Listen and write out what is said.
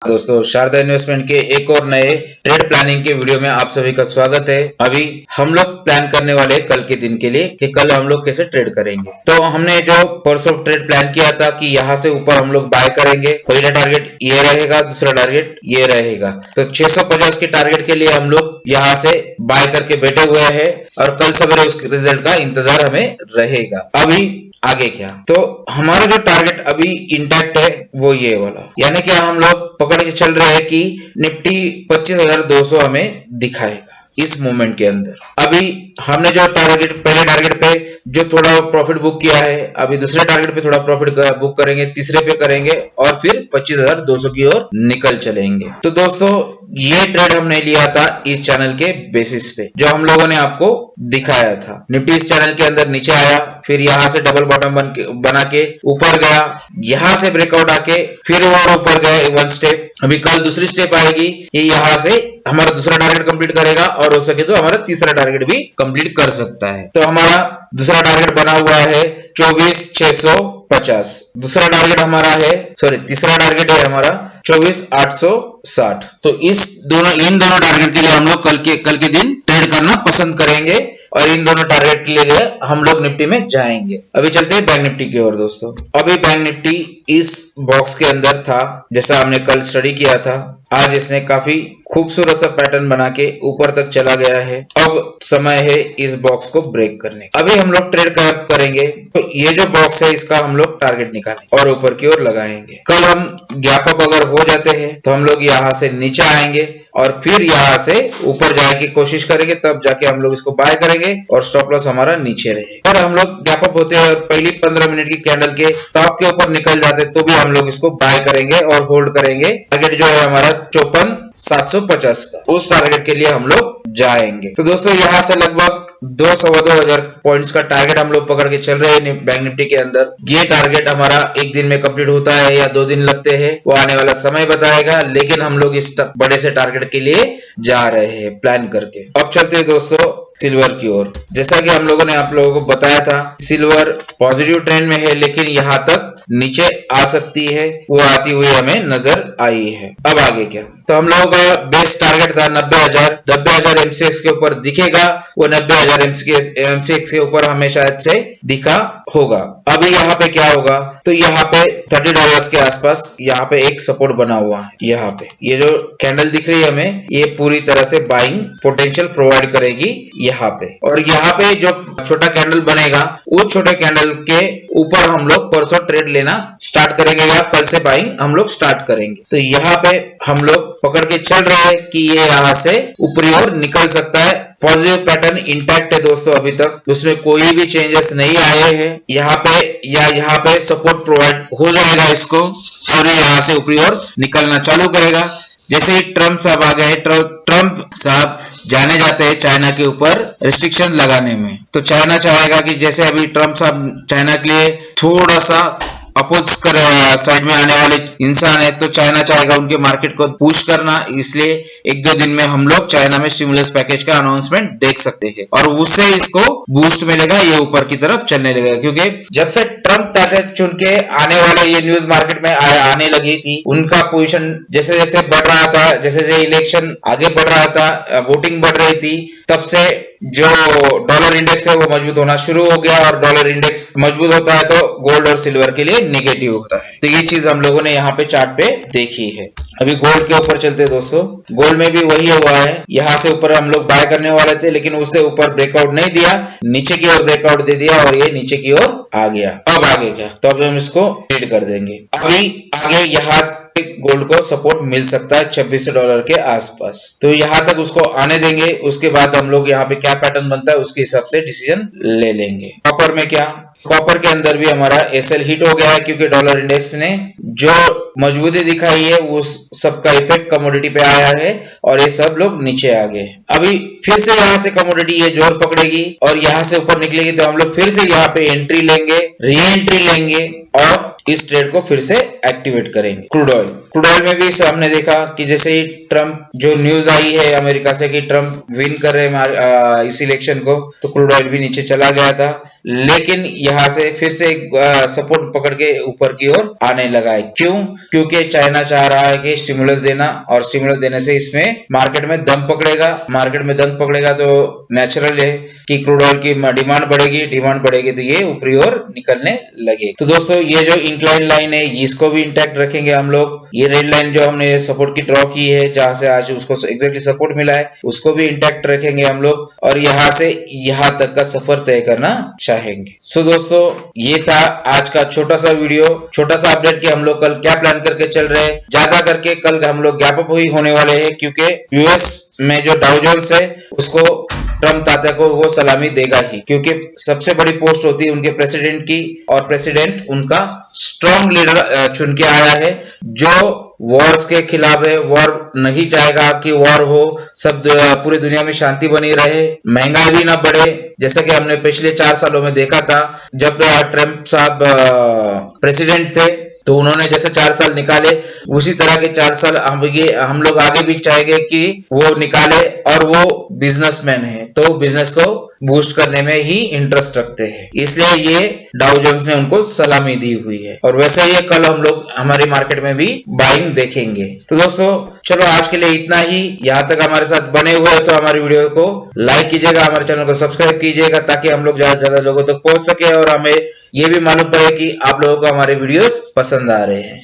दोस्तों, शारदा इन्वेस्टमेंट के एक और नए ट्रेड प्लानिंग के वीडियो में आप सभी का स्वागत है। अभी हम लोग प्लान करने वाले कल के दिन के लिए कि कल हम लोग कैसे ट्रेड करेंगे। तो हमने जो परसों ट्रेड प्लान किया था कि यहाँ से ऊपर हम लोग बाय करेंगे, पहला टारगेट ये रहेगा, दूसरा टारगेट ये रहेगा। तो 650 के टारगेट के लिए हम लोग यहाँ से बाय करके बैठे हुए हैं और कल सवेरे उस रिजल्ट का इंतजार हमें रहेगा। अभी आगे क्या, तो हमारा जो टारगेट अभी इंटैक्ट है वो ये वाला, यानी कि हम लोग पकड़ के चल रहे हैं कि निफ्टी 25,200 हमें दिखाएगा इस मोमेंट के अंदर। अभी हमने जो टारगेट, पहले टारगेट पे जो थोड़ा प्रॉफिट बुक किया है, अभी दूसरे टारगेट पे थोड़ा प्रॉफिट बुक करेंगे, तीसरे पे करेंगे और फिर 25,200 की ओर निकल चलेंगे। तो दोस्तों, ये ट्रेड हमने लिया था इस चैनल के बेसिस पे, जो हम लोगों ने आपको दिखाया था। निफ्टी इस चैनल के अंदर नीचे आया, फिर यहाँ से डबल बॉटम बना के ऊपर गया, यहाँ से ब्रेकआउट आके फिर और ऊपर गए वन स्टेप। अभी कल दूसरी स्टेप आएगी, ये यहाँ से हमारा दूसरा टारगेट कंप्लीट करेगा और हो सके तो हमारा तीसरा टारगेट भी कंप्लीट कर सकता है। तो हमारा दूसरा टारगेट बना हुआ है 24,650। दूसरा टारगेट हमारा है, तीसरा टारगेट है हमारा 24,860। तो इन दोनों टारगेट के लिए हम लोग कल के दिन ट्रेड करना पसंद करेंगे और इन दोनों टारगेट के लिए हम लोग निफ्टी में जाएंगे। अभी चलते हैं बैंक निफ्टी की ओर दोस्तों। अभी बैंक निफ्टी इस बॉक्स के अंदर था, जैसा हमने कल स्टडी किया था। आज इसने काफी खूबसूरत सा पैटर्न बना के ऊपर तक चला गया है। अब समय है इस बॉक्स को ब्रेक करने। अभी हम लोग ट्रेड करेंगे, तो ये जो बॉक्स है इसका हम लोग टारगेट निकालेंगे और ऊपर की ओर लगाएंगे। कल हम गैप अप अगर हो जाते हैं तो हम लोग यहाँ से नीचे आएंगे और फिर यहाँ से ऊपर जाने की कोशिश करेंगे, तब जाके हम लोग इसको बाय करेंगे और स्टॉप लॉस हमारा नीचे रहेगा। और हम लोग गैप अप होते हैं और पहली 15 मिनट की कैंडल के टॉप के ऊपर निकल जाते तो भी हम लोग इसको बाय करेंगे और होल्ड करेंगे। टारगेट जो है हमारा 54,750 का, उस टारगेट के लिए हम लोग जाएंगे। तो दोस्तों, यहाँ से लगभग 2,000 पॉइंट्स का टारगेट हम लोग पकड़ के चल रहे हैं बैंक निफ्टी के अंदर। ये टारगेट हमारा एक दिन में कंप्लीट होता है या 2 दिन लगते हैं, वो आने वाला समय बताएगा, लेकिन हम लोग इस बड़े से टारगेट के लिए जा रहे हैं प्लान करके। अब चलते हैं दोस्तों सिल्वर की ओर। जैसा कि हम लोगों ने आप लोगों को बताया था, सिल्वर पॉजिटिव ट्रेंड में है, लेकिन यहाँ तक नीचे आ सकती है, वो आती हुई हमें नजर आई है। अब आगे क्या, तो हम लोगों का बेस टारगेट था 90,000 एमसीएक्स के ऊपर दिखेगा, वो 90,000 एमसीएक्स के ऊपर हमें शायद से दिखा होगा। अभी यहाँ पे क्या होगा, तो यहाँ पे $30 के आसपास यहाँ पे एक सपोर्ट बना हुआ है। यहाँ पे ये जो कैंडल दिख रही है हमें, ये पूरी तरह से बाइंग पोटेंशियल प्रोवाइड करेगी यहाँ पे। और यहाँ पे जो छोटा कैंडल बनेगा, उस छोटे कैंडल के ऊपर हम लोग परसों ट्रेड लेना स्टार्ट करेंगे या कल से बाइंग हम लोग स्टार्ट करेंगे। तो यहाँ पे हम लोग पकड़ के चल रहे हैं कि ये यहाँ से ऊपरी ओर निकल सकता है। पॉजिटिव पैटर्न इंटैक्ट है दोस्तों, अभी तक उसमें कोई भी चेंजेस नहीं आए हैं। यहाँ पे सपोर्ट प्रोवाइड हो जाएगा इसको और यहाँ से ऊपरी ओर निकलना चालू करेगा। जैसे ही ट्रम्प साहब आ गए, ट्रम्प साहब जाने जाते हैं चाइना के ऊपर रिस्ट्रिक्शन लगाने में। तो चाइना चाहेगा कि जैसे अभी ट्रम्प साहब चाइना के लिए थोड़ा सा अपोज कर साइड में आने वाले इंसान है, तो चाइना चाहेगा उनके मार्केट को पुश करना। इसलिए 1-2 दिन में हम लोग चाइना में स्टिमुलस पैकेज का अनाउंसमेंट देख सकते हैं और उससे इसको बूस्ट मिलेगा, ये ऊपर की तरफ चलने लगेगा। क्योंकि जब से ट्रम्प ताकत चुन के आने वाले ये न्यूज मार्केट में आने लगी थी, उनका पोजीशन जैसे जैसे बढ़ रहा था, जैसे जैसे इलेक्शन आगे बढ़ रहा था, वोटिंग बढ़ रही थी, तब से जो डॉलर इंडेक्स है वो मजबूत होना शुरू हो गया। और डॉलर इंडेक्स मजबूत होता है तो गोल्ड और सिल्वर के लिए नेगेटिव होता है। तो ये चीज हम लोगों ने यहाँ पे चार्ट पे देखी है। अभी गोल्ड के ऊपर चलते दोस्तों। गोल्ड में भी वही हुआ है, यहाँ से ऊपर हम लोग बाय करने वाले थे, लेकिन उससे ऊपर ब्रेकआउट नहीं दिया, नीचे की ओर ब्रेकआउट दे दिया और ये नीचे की ओर आ गया। अब आगे क्या, तो अब हम इसको ट्रेड कर देंगे। अभी आगे यहाँ गोल्ड को सपोर्ट मिल सकता है $26 के आसपास, तो यहाँ तक उसको आने देंगे। उसके बाद हम लोग यहाँ पे क्या पैटर्न बनता है उसके हिसाब से डिसीजन ले लेंगे। कॉपर में क्या, कॉपर के अंदर भी हमारा एसएल हिट हो गया है, क्योंकि डॉलर इंडेक्स ने जो मजबूती दिखाई है उस सबका इफेक्ट कमोडिटी पे आया है और ये सब लोग नीचे आ गए। अभी फिर से यहाँ से कमोडिटी ये जोर पकड़ेगी और यहाँ से ऊपर निकलेगी, तो हम लोग फिर से यहाँ पे एंट्री लेंगे, री एंट्री लेंगे और इस ट्रेड को फिर से एक्टिवेट करेंगे। क्रूड ऑयल में भी हमने देखा कि जैसे ही ट्रम्प जो न्यूज आई है अमेरिका से कि ट्रम्प विन कर रहे हैं इस इलेक्शन को, तो क्रूड ऑयल भी नीचे चला गया था। लेकिन यहाँ से फिर से सपोर्ट पकड़ के ऊपर की ओर आने लगा है। क्यों? क्योंकि चाइना चाह रहा है कि स्टिमुलस देना, और स्टिमुलस देने से इसमें मार्केट में दम पकड़ेगा। मार्केट में दम पकड़ेगा तो नेचुरल है कि क्रूड ऑयल की डिमांड बढ़ेगी तो ये ऊपरी ओर निकलने लगे। तो दोस्तों ये जो इंक्लाइन लाइन है इसको भी इंटैक्ट रखेंगे हम लोग। ये रेड लाइन जो हमने सपोर्ट की ड्रॉ की है, जहां से आज उसको एग्जैक्टली सपोर्ट मिला है, उसको भी इंटैक्ट रखेंगे हम लोग, और यहाँ से यहाँ तक का सफर तय करना चाहेंगे। सो दोस्तों ये था आज का छोटा सा वीडियो, छोटा सा अपडेट कि हम लोग कल क्या प्लान करके चल रहे हैं। ज्यादा करके कल हम लोग गैप अप ही होने वाले हैं, क्योंकि यूएस में जो डाउ जोन्स है उसको ट्रम्प तात्या को वो सलामी देगा ही, क्योंकि सबसे बड़ी पोस्ट होती है उनके प्रेसिडेंट की, और प्रेसिडेंट उनका स्ट्रॉन्ग लीडर चुन के आया है जो वॉर्स के खिलाफ है। वॉर नहीं चाहेगा कि वॉर हो, सब पूरी दुनिया में शांति बनी रहे, महंगाई भी ना बढ़े, जैसा कि हमने पिछले 4 सालों में देखा था जब ट्रम्प साहब प्रेसिडेंट थे। तो उन्होंने जैसे 4 साल निकाले, उसी तरह के 4 साल हम लोग आगे भी चाहेंगे कि वो निकाले, और वो बिजनेसमैन है तो बिजनेस को बूस्ट करने में ही इंटरेस्ट रखते हैं, इसलिए ये डाउ जोन्स ने उनको सलामी दी हुई है। और वैसे ही कल हम लोग हमारी मार्केट में भी बाइंग देखेंगे। तो दोस्तों चलो आज के लिए इतना ही। यहाँ तक हमारे साथ बने हुए हैं तो हमारी वीडियो को लाइक कीजिएगा, हमारे चैनल को सब्सक्राइब कीजिएगा, ताकि हम लोग ज्यादा से ज्यादा लोगों तक पहुंच सके और हमें ये भी मालूम पड़े कि आप लोगों को हमारे वीडियोस पसंद आ रहे हैं।